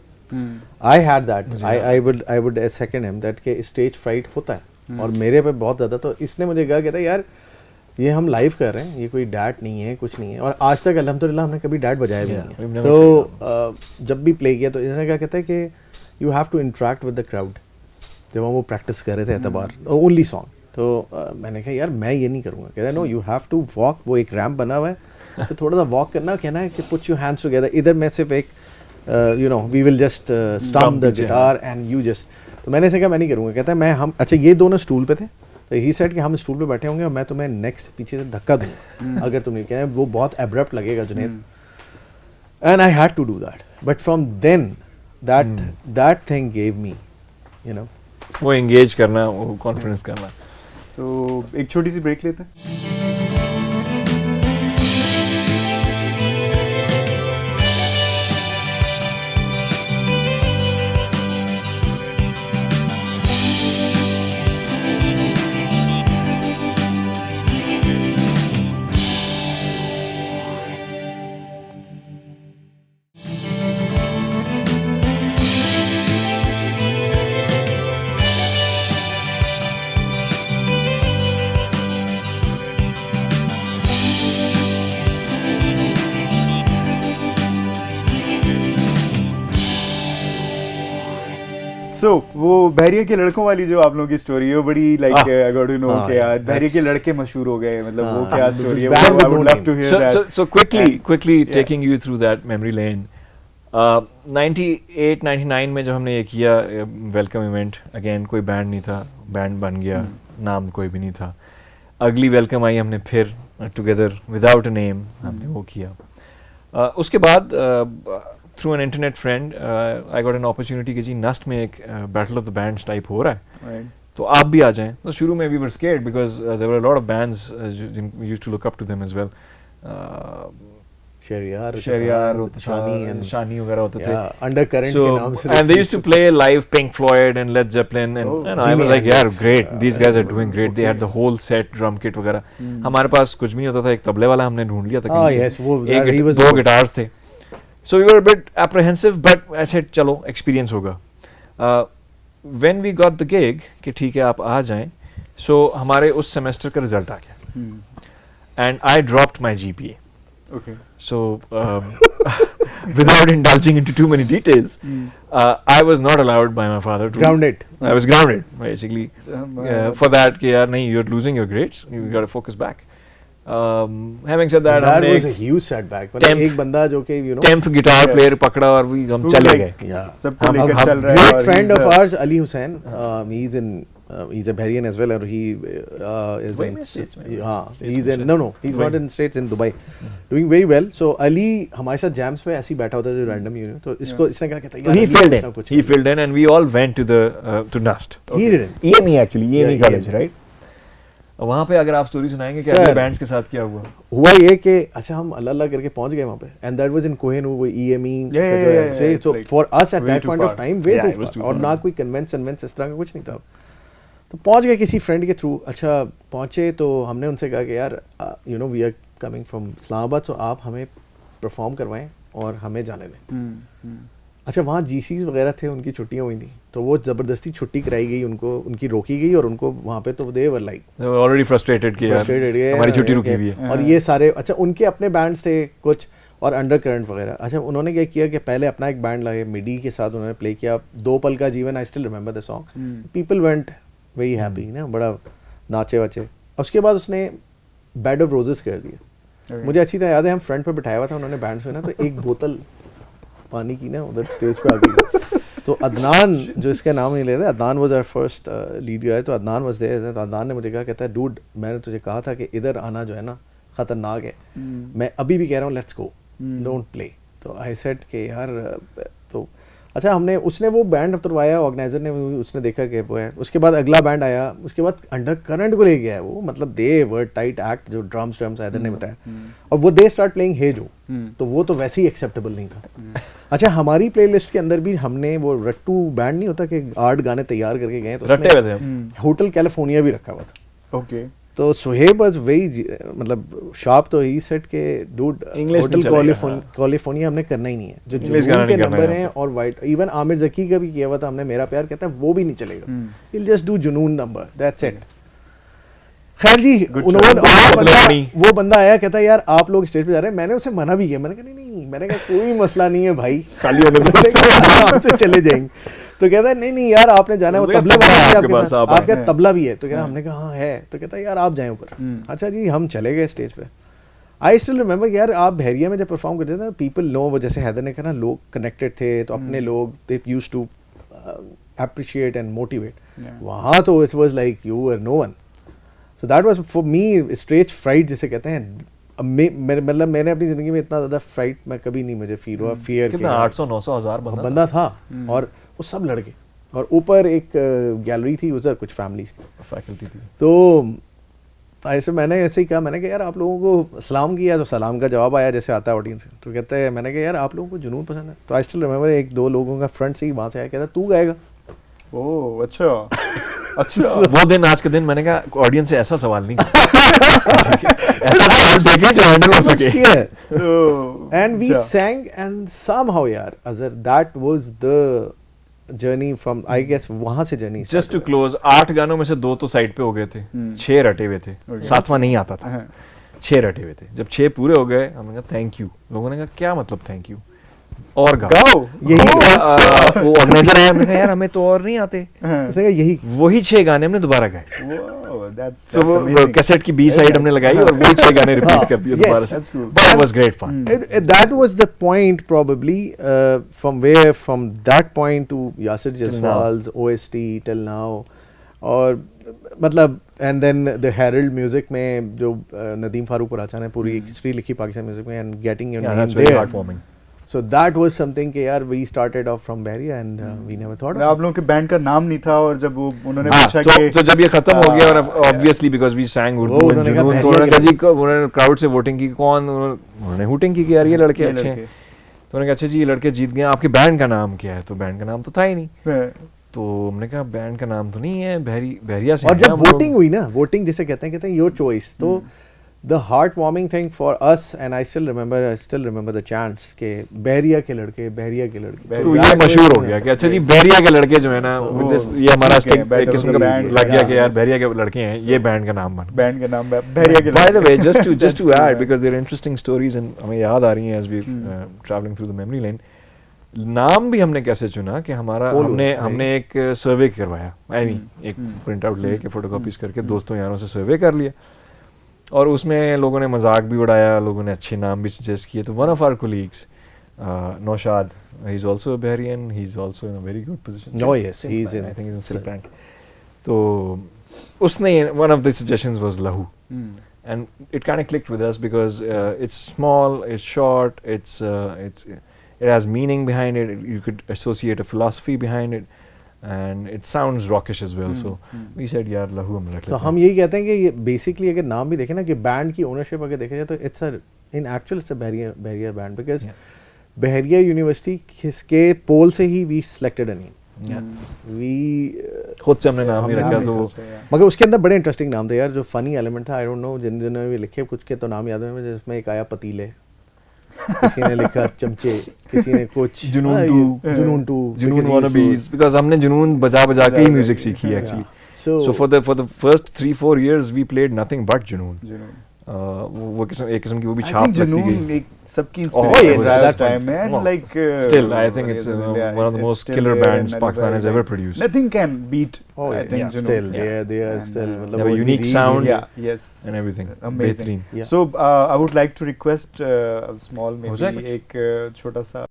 I had that. I would second him that के stage fright होता है और मेरे पे बहुत ज़्यादा. तो इसने मुझे कहा कहता यार ये हम लाइव कर रहे हैं, ये कोई डैट नहीं है, कुछ नहीं है, और आज तक अल्हम्दुलिल्लाह हमने कभी डैट बजाया भी नहीं है. तो जब भी प्ले किया तो इन्होंने क्या कहता है कि you have to interact with the crowd. जब हम वो प्रैक्टिस कर रहे थे एतबार ओनली सॉन्ग, तो मैंने कहा यार मैं ये नहीं करूँगा. कहता है no you have to walk. वो एक रैम्प बना हुआ है तो थोड़ा सा वॉक करना, कहना है कि पुट योर हैंड्स टुगेदर. इधर मैं सिर्फ एक you know we will just strum the guitar and you just. तो मैंने ऐसे कहा मैं नहीं करूँगा. कहता है मैं हम अच्छा ये दोनों स्टूल पे थे, तो ही सेड कि हम स्टूल पे बैठे होंगे और मैं तुम्हें नेक से पीछे से धक्का दूंगा अगर तुम नहीं कहना. वो बहुत एब्रप्ट लगेगा Junaid. And I had to do that, but from then that thing gave me you know वो एंगेज करना, वो कॉन्फिडेंस करना. सो एक छोटी सी ब्रेक लेते हैं. सो वो बहरिया के लड़कों वाली जो आप लोगों की स्टोरी है वो बड़ी like I got to know कि यार बहरिया के लड़के मशहूर हो गए, मतलब वो क्या स्टोरी है, band with I would no love to hear that. So quickly taking you through that memory lane. 98-99 में जब हमने ये किया वेलकम इवेंट, अगेन कोई बैंड नहीं था, बैंड बन गया, नाम कोई भी नहीं था. अगली वेलकम आई हमने फिर टुगेदर विदाउट अ नेम हमने वो किया. उसके बाद through an internet friend I got an opportunity कि जी नस्ट में एक battle of the bands type हो रहा है, तो आप भी आ जाएं. तो शुरू में we were scared because there were a lot of bands we used to look up to them as well. Shehriyar, Shani वगैरह होते थे. अंडरकरेंट के नाम से. And they used to play live Pink Floyd and Led Zeppelin and I was like, yeah, great, these guys are doing great. They had the whole set, drum kit वगैरह. हमारे पास कुछ भी नहीं होता था, एक तबले वाला हमने ढूंढ लिया था कहीं से. दो गिटार्स थे. So we were a bit apprehensive, but I said, चलो experience होगा. When we got the gig कि ठीक है आप आ जाएं, so हमारे उस सेमेस्टर का रिजल्ट आ गया. And I dropped my GPA. Okay. So, without indulging into too many details, I was not allowed by my father to grounded. I was grounded basically for that. कि यार नहीं, you're losing your grades. You got to focus back. Having said that, that was a huge setback. मतलब एक बंदा जो कि you know temp guitar player पकड़ा और हम चले गए. सबको लेकर चल रहा है. Great friend of ours, Ali Hussain, he's a Bahrian as well, or he is in he's in he's not in States, in Dubai, doing very well. So Ali हमारे साथ jams पे ऐसे ही बैठा होता था random, you know, तो इसने क्या कहता है, he filled in and we all went to NUST. He didn't. EME actually, EME college, right? वहाँ पे अगर आप स्टोरी सुनाएंगे कि अगले बैंड्स के साथ क्या हुआ ये कि अच्छा हम अल्लाह करके पहुंच गए वहाँ पे, and that was in Kohinoor, वो EME. So for us at that point of time way too far, और ना कोई कन्वेंस इस तरह का कुछ नहीं था. तो पहुंच गए किसी फ्रेंड के थ्रू. अच्छा पहुंचे तो हमने उनसे कहा कि यार you know we are coming from Islamabad, so आप हमें परफॉर्म करवाएं और हमें जाने दें. अच्छा वहाँ GCs वगैरह थे, उनकी छुट्टियाँ हुई थी, तो वो ज़बरदस्ती छुट्टी कराई गई, उनको उनकी रोकी गई, और उनको वहाँ पे तो दे वर लाइक ऑलरेडी फ्रस्ट्रेटेड कि यार हमारी छुट्टी रुकी हुई है. और ये सारे अच्छा उनके अपने बैंड्स थे कुछ, और अंडरकरंट वगैरह. अच्छा उन्होंने क्या किया कि पहले अपना एक बैंड लाए, मिडी के साथ उन्होंने प्ले किया, दो पल का जीवन. आई still remember the song. People went very happy ना, बड़ा नाचे वाचे. उसके बाद उसने बेड ऑफ रोजेस कर दिया. मुझे अच्छी तरह याद है, हम फ्रंट पे बिठाया हुआ था, उन्होंने बैंड सुना, तो एक बोतल पानी की ना उधर स्टेज पे आ गई. तो अदनान, जो इसका नाम नहीं लेते, Adnan was our first lead guy, तो अदनान वाज देयर. तो अदनान ने मुझे कहा, कहता है डूड मैंने तुझे कहा था कि इधर आना जो है ना खतरनाक है, मैं अभी भी कह रहा हूँ लेट्स गो, डोंट प्ले. तो आई सेड कि यार तो अच्छा हमने उसने वो बैंड उतरवाया, ऑर्गेनाइजर ने, उसने देखा कि वो है. उसके बाद अगला बैंड आया, उसके बाद अंडर करंट को ले गया वो, मतलब दे वर टाइट एक्ट, जो ड्रम्स हैदर ने बताया, और वो दे स्टार्ट प्लेइंग हे जो, तो वो तो वैसे ही एक्सेप्टेबल नहीं था. अच्छा हमारी प्लेलिस्ट के अंदर भी हमने वो रट्टू बैंड नहीं होता कि 8 गाने तैयार करके गए, तो रट्टे हुए थे. होटल कैलिफोर्निया भी रखा हुआ था. ओके. तो सुहेब वाज वेरी मतलब शार्प, तो ही सेड के डूड होटल कैलिफोर्निया हमने करना ही नहीं है, जो जुनून के नंबर हैं, और वाइट इवन आमिर जकी का भी किया हुआ था हमने, मेरा प्यार कहता है, वो भी नहीं चलेगा, विल जस्ट डू जुनून नंबर, दैट्स इट. खैर जी उन्होंने वो बंदा आया, कहता है यार आप लोग स्टेज पे जा रहे हैं. मैंने उसे मना भी किया, मैंने कहा नहीं, मैंने कहा कोई मसला नहीं है भाई, खाली आराम से चले जाएंगे. तो कहता है नहीं यार आपने जाना है, वो तबले वाला आपके तबला भी है. तो कहता हमने कहा हाँ है. तो कहता है यार आप जाएं ऊपर. अच्छा जी हम चले गए स्टेज पे. आई स्टिल रिमेंबर यार आप बहरिया में जब परफॉर्म करते थे ना, पीपल नो, वो जैसे हैदर ने कहा ना, लोग कनेक्टेड थे, तो अपने लोग they used to appreciate and motivate. वहाँ तो it was like you were no one. So that was for me stage fright जिसे कहते हैं. मतलब मैंने अपनी जिंदगी में इतना ज्यादा फ्राइट मैं कभी नहीं मुझे फील हुआ. फियर 800-900,000 बंदा था, और वो सब लड़के, और ऊपर एक गैलरी थी, उधर कुछ फैमिलीज थी, फैकल्टी थी. तो ऐसे मैंने ऐसे ही कहा, मैंने कहा यार आप लोगों को सलाम किया, तो सलाम का जवाब आया जैसे आता है ऑडियंस. तो कहते हैं, मैंने कहा यार आप लोगों को जुनून पसंद है. तो आई स्टिल रिमेंबर 1-2 लोगों का फ्रंट से ही वहाँ से आया, कहता तू गाएगा. ओह अच्छा. अच्छा वो दिन आज के दिन मैंने कहा ऑडियंस से ऐसा सवाल नहीं ऐसा सवाल देखें जो हैंडल हो सके. And we sang and somehow यार अजर that was the journey from I guess वहां से जर्नी. जस्ट टू क्लोज 8 गानों में से 2 तो साइड पे हो गए थे, 6 रटे हुए थे, 7वां नहीं आता था. 6 रटे हुए थे. जब 6 पूरे हो गए हमने कहा थैंक यू. लोगों ने कहा क्या मतलब थैंक यू. और गाओ। गाओ यही वो ऑर्गेनाइजर आया, हमने कहा यार हमें तो और नहीं आते, उसने कहा यही वही 6 गाने हमने दोबारा गाए। Wow, that's So वो amazing. कैसेट की बी साइड हमने लगाई और वही 6 गाने रिपीट कर दिए Yes, दोबारा से। that's cool. But it was great fun. that was the point probably from that point to Yasir Till now. Jaswal's OST till now, और मतलब and then the Herald music में जो नदीम फारूक पराचा ने पूरी हिस्ट्री लिखी पाकिस्तान म्यूजिक में and getting your Yeah, name that's very there. heartwarming. So that was something कि यार we started off from Bahria and we never thought आप of it. लोगों के बैंड का नाम नहीं था और जब वो उन्होंने हाँ, पूछा तो कि जब ये खत्म हो गया और ऑब्वियसली बिकॉज वी sang वो उर्दू एंड उन्होंने कहा जुनून, तो बहरिया उन्होंने कहा के जी उन्होंने क्राउड से वोटिंग की, कौन, उन्होंने हूटिंग की कि यार ये लड़के ये अच्छे हैं। लड़के। तो उन्होंने कहा अच्छा जी ये लड़के जीत गए, आपके बैंड का नाम क्या है? तो बैंड का नाम तो था ही नहीं। हाँ, तो हमने कहा बैंड का नाम तो नहीं है, बहरिया से और हैं जब हम लोग। वोटिंग हुई ना, वोटिंग जिसे कहते हैं योर चॉइस, तो the heart warming thing for us and I still remember the chants के बहरिया के लड़के, बहरिया के लड़के। तो ये मशहूर हो गया कि अच्छा जी बहरिया के लड़के जो है ना, So, with this, वो ये हमारा ठीक है, स्टिक better एक किस्म of the का band लग गया लगा। कि यार बहरिया के लड़के हैं, ये बैंड का नाम बन। बैंड का नाम बहरिया के By the लड़के। way, just to That's cool, add, man. because there are interesting stories and हमें याद आ रही हैं as we traveling through the memory lane. नाम भी हमने कैसे चुना कि हमारा Polo, हमने एक सर्वे करवाया, आई मीन एक प्रिंट आउट लेके फोटोकॉपीज करके दोस्तों यारों से सर्वे कर लिया और उसमें लोगों ने मजाक भी उड़ाया, लोगों ने अच्छे नाम भी सजेस्ट किए। तो one of our colleagues Naushad, he is also a Bahrian, he is also in a very good position. Oh, yes, he is in- I think is in silk plant. तो उसने one of the suggestions was Lahu, and it kind of clicked with us because it's small, it's short, it has meaning behind it. You could associate a philosophy behind it, and it sounds rockish as well. So we said, "यार लहू हम रख तो लेते हम हैं." यही कहते हैं कि ये बेसिकली अगर नाम भी देखें ना कि बैंड की ओनरशिप अगर देखा जाए तो it's in actual it's a Bahria band because Yeah. Bahria university के पोल से ही we selected a name Yeah. We खुद से हमने नाम नहीं हम रखा, नाम तो नहीं वो सोचा, yeah. मगर उसके अंदर बड़े इंटरेस्टिंग नाम थे यार, जो फनी एलिमेंट था, आई डोंट नो जिन्होंने भी लिखे कुछ के तो नाम याद है मुझे, जिसमें एक आया पतीले, किसी ने लिखा चमचे, किसी ने कुछ जुनून हाँ, टू, जुनून टू, जुनून wannabes, because हमने जुनून बजा बजा के ही म्यूजिक सीखी है actually. So for the first 3-4 years we played nothing but जुनून. जुनून। वो एक किस्म की वो भी I छाप think लगती जुनून गई। एक सबकी Oh, inspiration yes, was at that that time, point. man. Wow. Like Still, I think it's yeah, one of the it's most still killer there bands and Pakistan has very, ever very- produced. Nothing can beat. Oh, I yes, think yeah, जुनून. still Yeah. they are And, still they have a वो unique really- sound. Yeah. Yes. And everything. Amazing. बेहतरीन। Yeah. So I would like to request a small हो जाए maybe कुछ? एक छोटा सा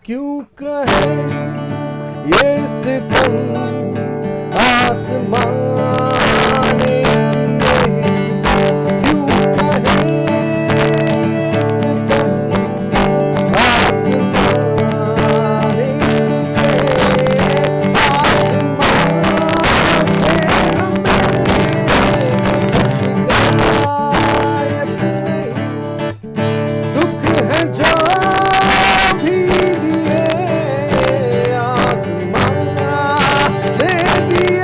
क्यों कहे ये सितम आसमाने किए, क्यों कहे ये सितम आसमाने किए, आसमान से हमें शिकायत नहीं, दुख है जो भी दिए आसमां ने दिए।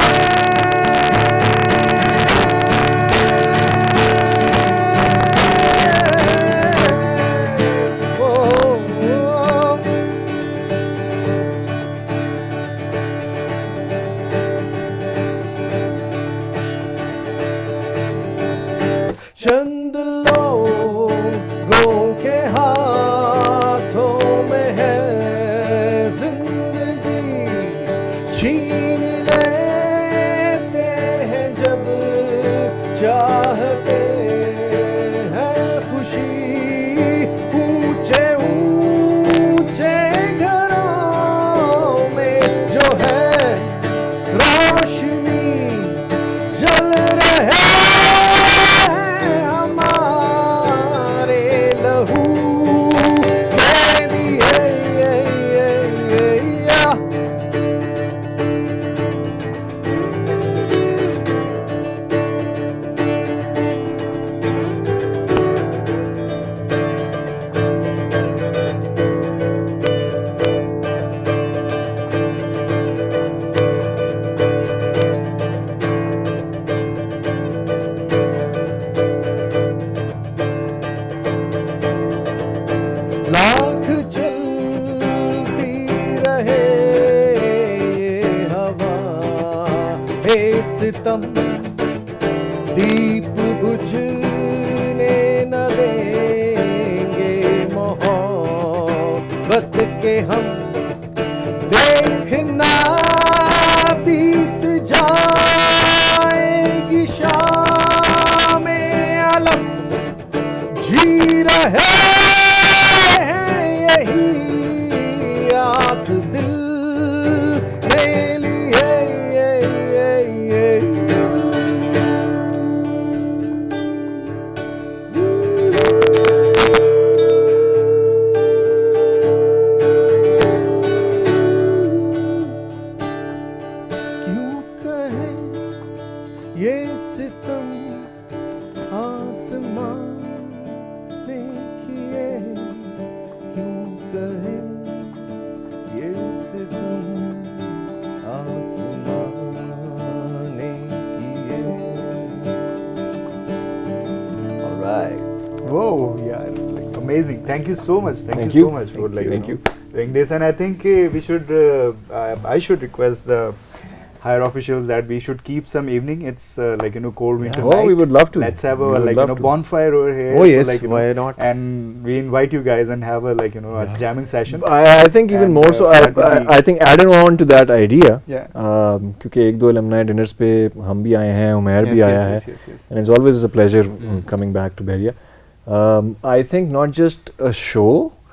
ओ, ओ, चंद लोगों के हाथों में है जिंदगी, छीन लेते हैं जब चाहते हैं खुशी, ऊंचे ऊंचे घरों में जो है रोशनी जल रहे हमारे लहू में दिए। सितम दीप बुझने न देंगे, मोहब्बत के हम देखना बीत जाएगी शामें आलम, जी रहे हैं यही आस दिल ने ली है। क्यों कहे ये सितम आसमां ने किए, क्यों कहे ये सितम आसमां ने किए। Alright. Whoa, yeah, like amazing. Thank you so much. Thank Thank you you. so much for like Thank you. doing this. And I think we should, I should request the higher officials that we should keep some evening. It's like cold winter Oh, night. we would love to. Let's have We a would like love to. bonfire over here. Oh, for, yes, like, why not? And we invite you guys and have a like a Yeah. jamming session. I think even And, more so. that would be- I think adding on to that idea. Yeah. क्योंकि एक दो alumni dinners पे हम भी आए हैं, उमेर भी Yes, आया yes, है, yes, yes, yes. and it's always a pleasure coming back to Bahria. I think not just a show.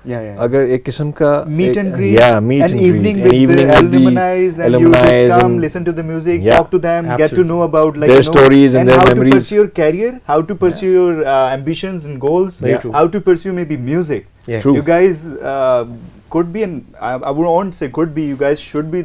Yeah, yeah. अगर एक किस्म का Meet and greet. yeah, meet an and evening greet, with an evening the with the alumni, and you alumni just come, and listen to the music, Yeah. talk to them, get to Absolutely. know about like Their stories and their how memories. to pursue your career, how to pursue your ambitions and goals, Very true. how to pursue maybe music. Yes. True. You guys could be, I won't say could be, you guys should be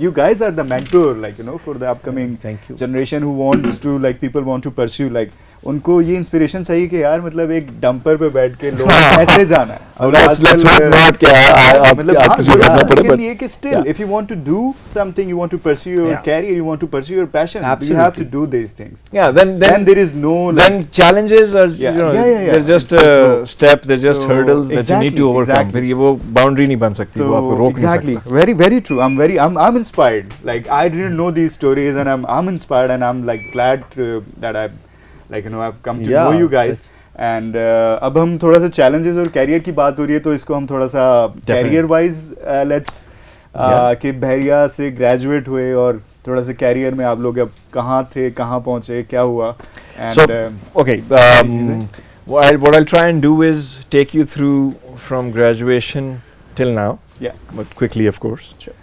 you guys are the mentor, like for the upcoming Thank you. generation who wants to like people want to pursue like उनको ये इंस्पिरेशन चाहिए कि यार मतलब एक डंपर पे बैठ के लोग ऐसे जाना है और let's आजकल, hope not कि आप मतलब आपको हाँ, करना पड़े, लेकिन but ये कि still if you want to do something, you want to pursue your Yeah. career, you want to pursue your passion, you have to Absolutely. do these things. yeah, then Then there is no like, then challenges are Yeah. you know Yeah, yeah, yeah. they're just It's a so- step, they're just so hurdles that you need to exactly, overcome. exactly. फिर ये वो boundary नहीं बन सकती, वो आपको so रोक नहीं exactly सकता. very true. I'm inspired. Like I didn't know these stories, and I'm inspired, and I'm like glad that I've come to Yeah, know you guys. it's- and अब हम थोड़ा सा challenges और कैरियर की बात हो रही है, तो इसको हम थोड़ा सा कैरियर वाइज लेट्स कि बहरिया से ग्रेजुएट हुए और थोड़ा सा कैरियर में आप लोग अब कहाँ थे, कहाँ पहुँचे, क्या हुआ. So, And okay, चीज़ें? what I'll try and do is take you through from graduation till now, yeah, but quickly of course. Sure.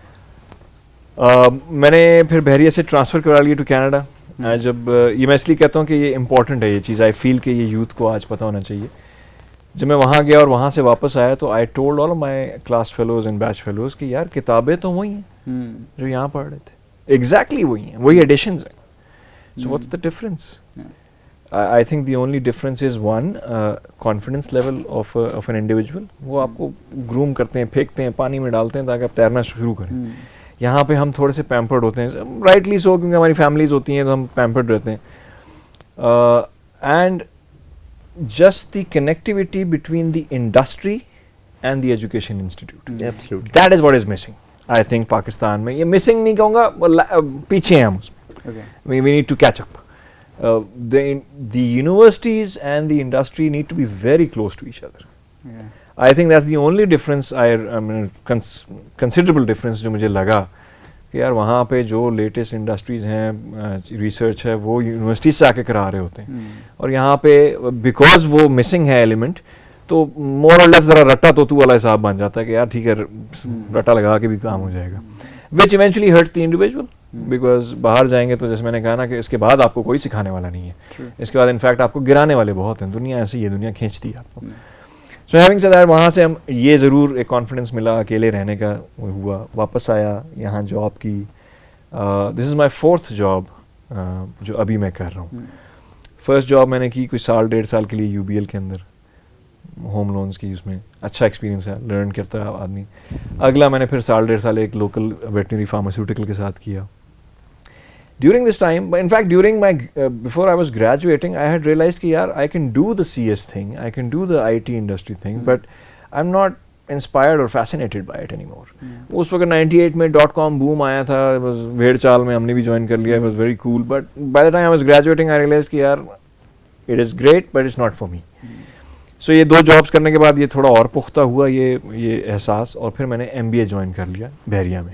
मैंने फिर बहरिया से ट्रांसफ़र करा लिया टू कनाडा. जब ये मैं इसलिए कहता हूँ कि ये इम्पॉर्टेंट है ये चीज़, आई फील कि ये यूथ को आज पता होना चाहिए. जब मैं वहाँ गया और वहाँ से वापस आया तो I told all my class fellows and batch fellows कि यार किताबें तो वही हैं जो यहाँ पढ़ रहे थे, एग्जैक्टली वही हैं, वही एडिशंस हैं. So what's the difference? I think the only difference is one, confidence level of an individual. वो आपको ग्रूम करते हैं, फेंकते हैं, पानी में डालते हैं ताकि आप तैरना शुरू करें. यहाँ पे हम थोड़े से पैम्पर्ड होते हैं, राइटली सो, क्योंकि हमारी फैमिलीज होती हैं तो हम पैम्पर्ड रहते हैं. And just the connectivity between the industry and the education institute, Absolutely. That is what is missing I think Pakistan में. ये मिसिंग नहीं कहूँगा, पीछे हैं हम उसमें. okay. We need to catch up. The universities and the industry need to be very close to each other. Yeah. I think that's the only difference. I mean, considerable difference जो मुझे लगा कि यार वहाँ पे जो लेटेस्ट इंडस्ट्रीज़ हैं, रिसर्च है, वो यूनिवर्सिटी से आके करा रहे होते हैं. और यहाँ पे बिकॉज वो मिसिंग है एलिमेंट, तो मोर और लेस ज़रा रट्टा तोतू वाला हिसाब बन जाता है कि यार ठीक है रट्टा लगा के भी काम हो जाएगा, which eventually hertz the individual. Because बाहर जाएंगे तो जैसे मैंने कहा ना कि इसके बाद आपको कोई सिखाने वाला नहीं है. True. इसके बाद इनफैक्ट आपको गिराने वाले बहुत हैं. दुनिया ऐसी है, दुनिया खींचती है आपको. सो हैविंग सेड दैट, वहाँ से हम ये ज़रूर एक कॉन्फिडेंस मिला, अकेले रहने का हुआ. वापस आया यहाँ जॉब की. This is my 4th job जो अभी मैं कर रहा हूँ. फर्स्ट जॉब मैंने की कोई 1.5 साल के लिए UBL के अंदर, होम लोन्स की. उसमें अच्छा एक्सपीरियंस है, लर्न करता है आदमी. अगला मैंने फिर 1.5 साल एक लोकल वेटनरी फार्मास्यूटिकल के साथ किया. During this time, in fact, during my before I was graduating, I had realized कि यार I can do the CS thing, I can do the IT industry thing, but I'm not inspired और fascinated by it any more. उस वक्त 98 में .com बूम आया था, भेड़ चाल में हमने भी ज्वाइन कर लिया, it was very cool, but by the time I was graduating I realise कि यार it is great but it's not for me. So ये 2 जॉब्स करने के बाद ये थोड़ा और पुख्ता हुआ ये एहसास, और फिर मैंने MBA ज्वाइन कर लिया बहरिया में,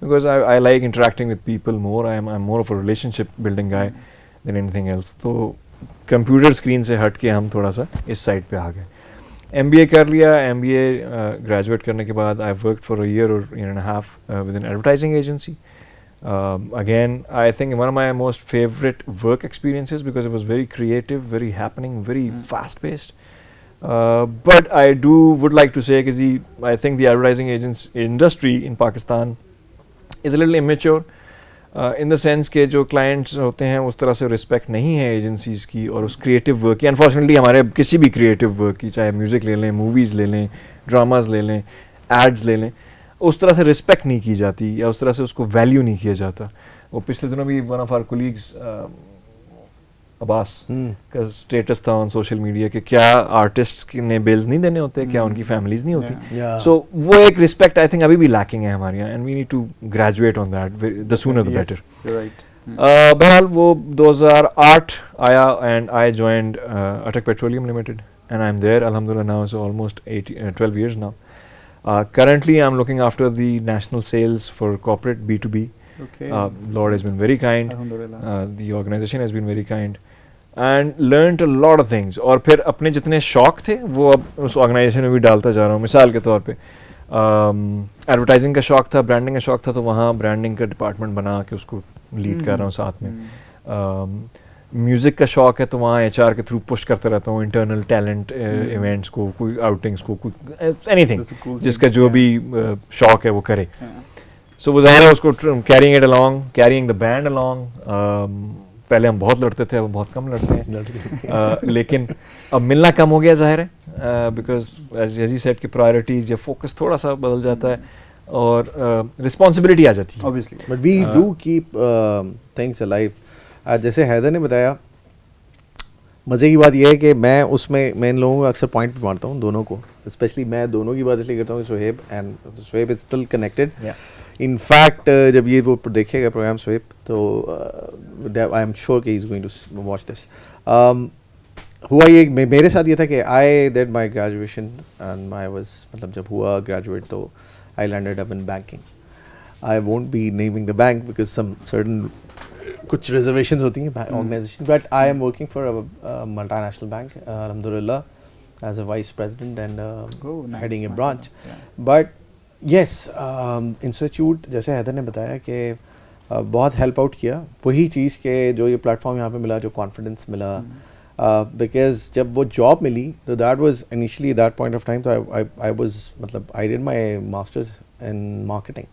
because I like interacting with people more, I am more of a relationship building guy than anything else. तो कंप्यूटर स्क्रीन से हट के हम थोड़ा सा इस साइड पे आ गए। MBA कर लिया, MBA ग्रेजुएट करने के बाद I worked for a year और year and half with an advertising agency. Again, I think one of my most favorite work experiences because it was very creative, very happening, very fast paced. But I would like to say that I think the advertising industry in Pakistan is a little immature in the sense कि जो clients होते हैं उस तरह से respect नहीं है agencies की और उस creative work की. Unfortunately हमारे किसी भी creative work की, चाहे music ले लें, movies ले लें, dramas ले लें, ads ले लें, उस तरह से रिस्पेक्ट नहीं की जाती या उस तरह से उसको वैल्यू नहीं किया जाता. वो पिछले दिनों भी one of our colleagues Abbas का स्टेटस था ऑन सोशल मीडिया कि क्या आर्टिस्ट्स ने बिल्स नहीं देने होते, क्या उनकी फैमिलीज नहीं होती. सो वो एक रिस्पेक्ट आई थिंक अभी भी लैकिंग है हमारे यहाँ, and we need to graduate on that, the sooner the better. बहरहाल वो 2008 आया and I joined Attock Petroleum Limited and I am there alhamdulillah now, so almost 12 years now. Currently, I'm looking after the national sales for corporate B2B. Okay. Lord has been very kind. Alhamdulillah. The organization has been very kind, and learned a lot of things. और फिर अपने जितने शौक थे वो अब उस ऑर्गेनाइजेशन में भी डालता जा रहा हूँ. मिसाल के तौर पे एडवर्टाइजिंग का शौक था, ब्रांडिंग का शौक था, तो वहाँ ब्रांडिंग का डिपार्टमेंट बना के उसको लीड कर रहा हूँ साथ में. म्यूज़िक का शौक है तो वहाँ HR के थ्रू पुश करते रहता हूँ इंटरनल टैलेंट इवेंट्स को, कोई आउटिंग्स को, कोई एनीथिंग जिसका जो भी शौक है वो करे. सो वो ज़ाहिर है उसको carrying it along, carrying the band along. पहले हम बहुत लड़ते थे, अब बहुत कम लड़ते हैं. लेकिन अब मिलना कम हो गया ज़ाहिर है, बिकॉज एज ही सेड कि प्रायोरिटीज़ या फोकस थोड़ा सा बदल जाता है और रिस्पॉन्सिबिलिटी आ जाती है. Obviously, but we do keep things alive. जैसे हैदर ने बताया, मज़े की बात यह है कि मैं इन लोगों को अक्सर पॉइंट पे मारता हूँ, दोनों को, स्पेशली मैं दोनों की बात इसलिए करता हूँ. Sohaib is still connected. In fact जब ये वो देखेगा प्रोग्राम सोहेब, तो आई एम श्योर कि he is going to watch this. हुआ ये मेरे साथ ये था कि I did my graduation and I was, मतलब जब हुआ ग्रेजुएट तो I landed up in banking. I won't be naming the bank because some certain कुछ रिजर्वेशंस होती हैं organisation, but I am working for a multinational bank अल्हम्दुलिल्लाह as a vice president and heading a branch. But yes, institute जैसे हैदर ने बताया कि बहुत हेल्प आउट किया. वही चीज़ के जो ये प्लेटफॉर्म यहाँ पे मिला, जो कॉन्फिडेंस मिला, बिकॉज जब वो जॉब मिली तो that was initially that point of time, तो आई वाज, मतलब I did my masters in marketing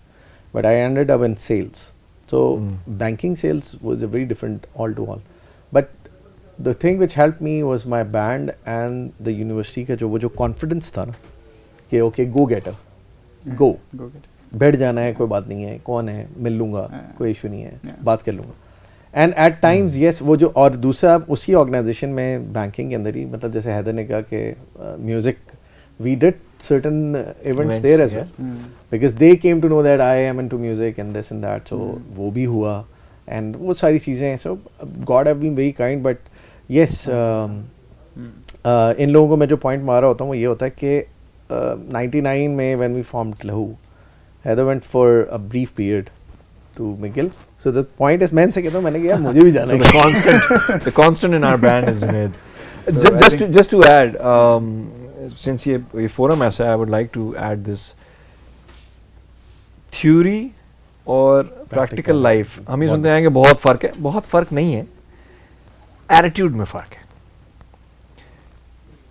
but I ended up in sales. So banking sales was a very different all to all. But the thing which helped me was my band and the university का जो confidence था ना कि okay, go getter, go बैठ जाना है, कोई बात नहीं है, कौन है, मिल लूँगा, कोई इशू नहीं है, बात कर लूँगा. And at times yes, वो जो, और दूसरा उसी ऑर्गेनाइजेशन में बैंकिंग के अंदर ही, मतलब जैसे हैदर ने कहा कि music, we did certain events there as well, because they came to know that I am into music and this and that, so वो भी हुआ and वो सारी चीज़ें हैं. So God have been very kind, but yes, इन लोगों को मैं जो पॉइंट मार रहा होता हूँ वो ये होता है कि 99 में when we formed Lahu, Heather went for a brief period to McGill. So the point is, मैं से कहता हूँ मैंने कहा मुझे भी जाना है. The constant in our band is Junaid. Just to add, since ये forum ऐसा है, I would like to add this. Theory और practical life, हम ये सुनते हैं कि बहुत फ़र्क है. बहुत फ़र्क नहीं है, attitude में फ़र्क है.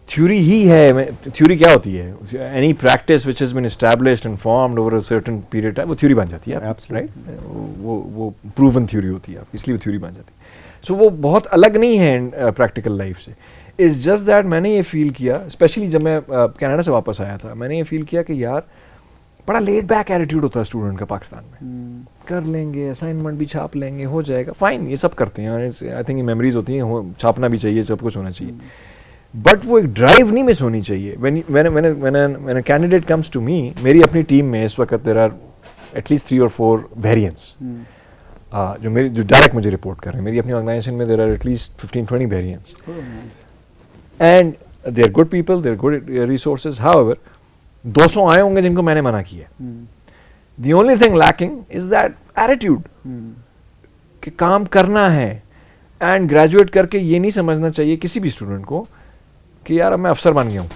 Theory ही है. Theory क्या होती है? Any practice which has been established and formed over a certain period of time, वो theory बन जाती है, right? वो proven theory होती है, इसलिए वो theory बन जाती है. So वो बहुत अलग नहीं है practical life से. It's just that मैंने ये फील किया, स्पेशली जब मैं कनाडा से वापस आया था, मैंने ये फील किया कि यार बड़ा लेड बैक एटीट्यूड होता है स्टूडेंट का पाकिस्तान में. कर लेंगे, असाइनमेंट भी छाप लेंगे, हो जाएगा, फाइन, ये सब करते हैं. आई थिंक ये मेमोरीज होती हैं, छापना भी चाहिए, सब कुछ होना चाहिए. बट वो एक ड्राइव नहीं मिस होनी चाहिए. When a candidate comes to me, मेरी अपनी टीम में इस वक्त there are at least 3 or 4 variants. जो डायरेक्ट मुझे रिपोर्ट कर रहे हैं. मेरी अपनी ऑर्गेनाइजेशन में there are at least 15-20 variants. And they are good people, they are good resources. However, 200 आए होंगे जिनको मैंने मना किया. The only thing lacking is that attitude कि काम करना है. एंड ग्रेजुएट करके ये नहीं समझना चाहिए किसी भी स्टूडेंट को कि यार अब मैं अफसर बन गया हूँ.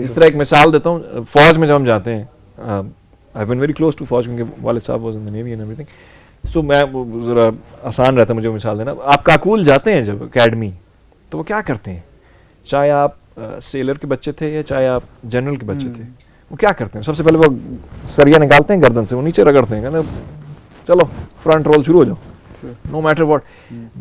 इस तरह एक मिसाल देता हूँ. फौज में जब हम जाते हैं, I have been very close to फौज क्योंकि वालिद साहब was in the navy and everything. So मैं ज़रा आसान रहता है मुझे वो मिसाल देना. आप काकूल जाते हैं जब एकेडमी, तो वो क्या करते हैं, चाहे आप सेलर के बच्चे थे या चाहे आप जनरल के बच्चे थे, वो क्या करते हैं, सबसे पहले वो सरिया निकालते हैं गर्दन से, वो नीचे रगड़ते हैं, कहते चलो फ्रंट रोल शुरू हो जाओ. No matter what,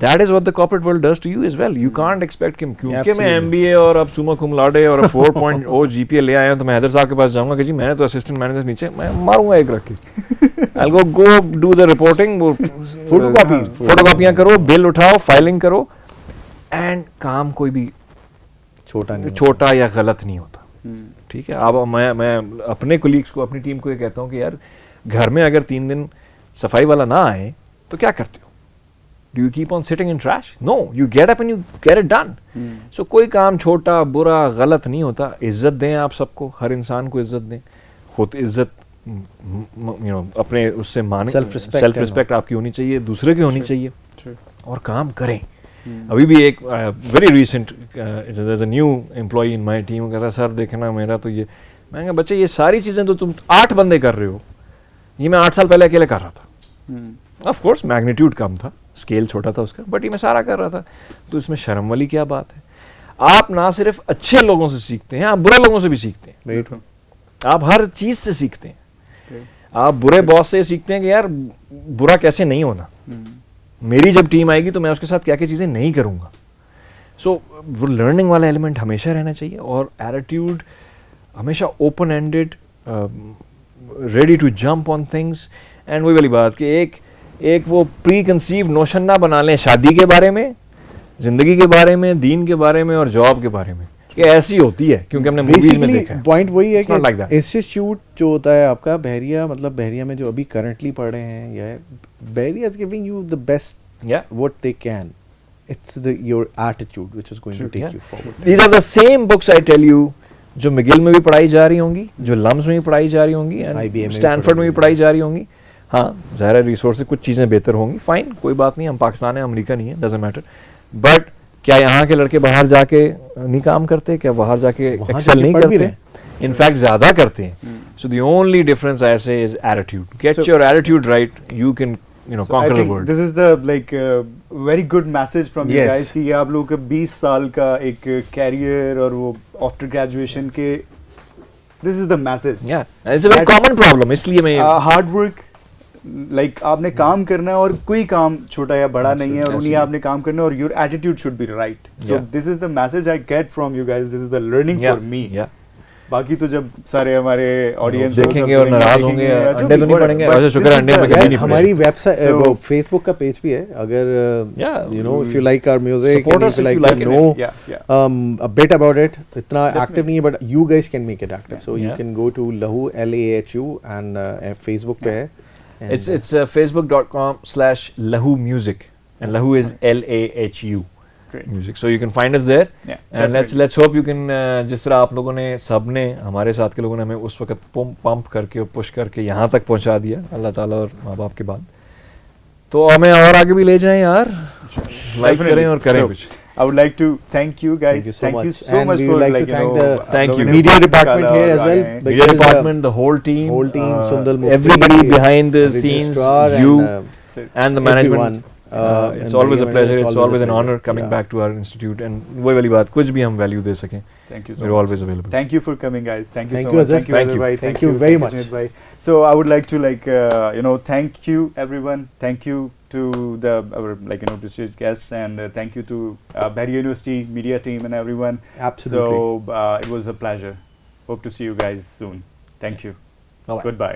that is what the corporate world does to you as well. You can't expect him. क्योंकि मैं MBA और अब सुमा cum laude और 4.0 GPA ले आया हूँ, तो मैं हैदर साहब के पास जाऊँगा कि जी मैंने तो असिस्टेंट मैनेजर नीचे मैं मारूंगा एक रख के. I'll go do the reporting, फोटोकॉपियाँ करो, बिल उठाओ, फाइलिंग करो, एंड काम कोई भी छोटा या गलत नहीं होता. ठीक है. अब मैं अपने कोलीग्स को, अपनी टीम को ये कहता हूँ कि यार घर में अगर 3 दिन सफाई वाला ना आए तो क्या करते हो? Do you keep on sitting in trash? No, you get up and you get it done. So कोई काम छोटा बुरा गलत नहीं होता. इज्जत दें आप सबको, हर इंसान को इज्जत दें. खुद इज्जत अपने उससे माने, सेल्फ रिस्पेक्ट आपकी होनी चाहिए, दूसरे की होनी चाहिए, और काम करें. अभी भी एक very recent there's a new employee in my team कहता है सर देखना मेरा तो ये, मैं कहा बच्चे ये सारी चीज़ें तो तुम 8 बंदे कर रहे हो, ये मैं 8 साल पहले अकेले कर रहा था. ऑफ कोर्स मैग्नीट्यूड कम था, स्केल छोटा था उसका, बट ये मैं सारा कर रहा था. तो इसमें शर्म वाली क्या बात है? आप ना सिर्फ अच्छे लोगों से सीखते हैं, आप बुरे लोगों से भी सीखते हैं. आप हर चीज से सीखते हैं. आप बुरे बॉस से सीखते हैं कि यार बुरा कैसे नहीं होना. मेरी जब टीम आएगी तो मैं उसके साथ क्या क्या चीजें नहीं करूंगा. सो वो लर्निंग वाला एलिमेंट हमेशा रहना चाहिए, और एटीट्यूड हमेशा open ended, ready to jump on things. And वही वाली बात कि एक वो प्री कंसीव नोशन ना बना लें शादी के बारे में, जिंदगी के बारे में, दीन के बारे में और जॉब के बारे में कि ऐसी होती है क्योंकि हमने मूवीज में देखा है. पॉइंट वही है कि इंस्टीट्यूट जो होता है आपका बहरिया, मतलब बहरिया में जो अभी करंटली पढ़ रहे हैं, या Bahria is giving you the best what they can. It's your attitude which is going to take you forward. These are the same books I tell you जो मिगिल में भी पढ़ाई जा रही होंगी, जो लम्स में भी पढ़ाई जा रही होंगी, एंड स्टैनफोर्ड में भी पढ़ाई जा रही होंगी. हाँ ज़ाहिर है रिसोर्स से कुछ चीज़ें बेहतर होंगी, फाइन, कोई बात नहीं, हम पाकिस्तान है, अमेरिका नहीं है, डजंट मैटर. बट क्या यहाँ के लड़के बाहर जाके नहीं काम करते? क्या बाहर जाके एक्सेल नहीं करते? इनफैक्ट ज़्यादा करते हैं. So the only difference I see is attitude. Get your attitude right, you can conquer the world. This is the very good message from you guys कि आप लोगों का 20 साल का एक कैरियर और वो आफ्टर ग्रेजुएशन के, this is the message. Yeah, it's a very common problem. इसलिए मैं हार्ड वर्क, आपने काम करना है, और कोई काम छोटा या बड़ा नहीं है, और उन्हीं आपने काम करना है, और your attitude should be right. So this is the message I get from you guys. This is the learning for me. बाकी तो जब सारे हमारे ऑडियंस देखेंगे और नाराज होंगे, अंडे तो नहीं पड़ेंगे. वैसे शुक्र अंडे में कभी नहीं. हमारी वेबसाइट वो फेसबुक का पेज भी है, अगर you know if you like our music, if you like to know a bit about it. इतना एक्टिव नहीं है but you guys can make it active. So you can go to lahu LAHU and Facebook पे है. It's facebook.com/lahu music, and lahu is LAHU music. So you can find us there. And let's hope you can जिस तरह आप लोगों ने, सब ने, हमारे साथ के लोगों ने हमें उस वक्त पंप करके और पुश करके यहाँ तक पहुँचा दिया, अल्लाह ताला और माँ बाप के बाद, तो हमें और आगे भी ले जाएं यार. लाइक करें और करें कुछ. I would like to thank you guys. Thank you so much for thank you media department here as well. Media department, the whole team, Sundal Mufti, everybody behind the scenes, you and the management. It's always a pleasure. It's always an honor coming back to our institute. And वही वाली बात, कुछ भी हम value दे सकें. Thank you so much. We're always available. Thank you for coming, guys. Thank you so much. Thank you very much. So I would like to thank you everyone. Thank you to our distinguished guests, and thank you to Bahriya University media team and everyone. Absolutely. So it was a pleasure. Hope to see you guys soon. Thank you. Bye-bye. Goodbye.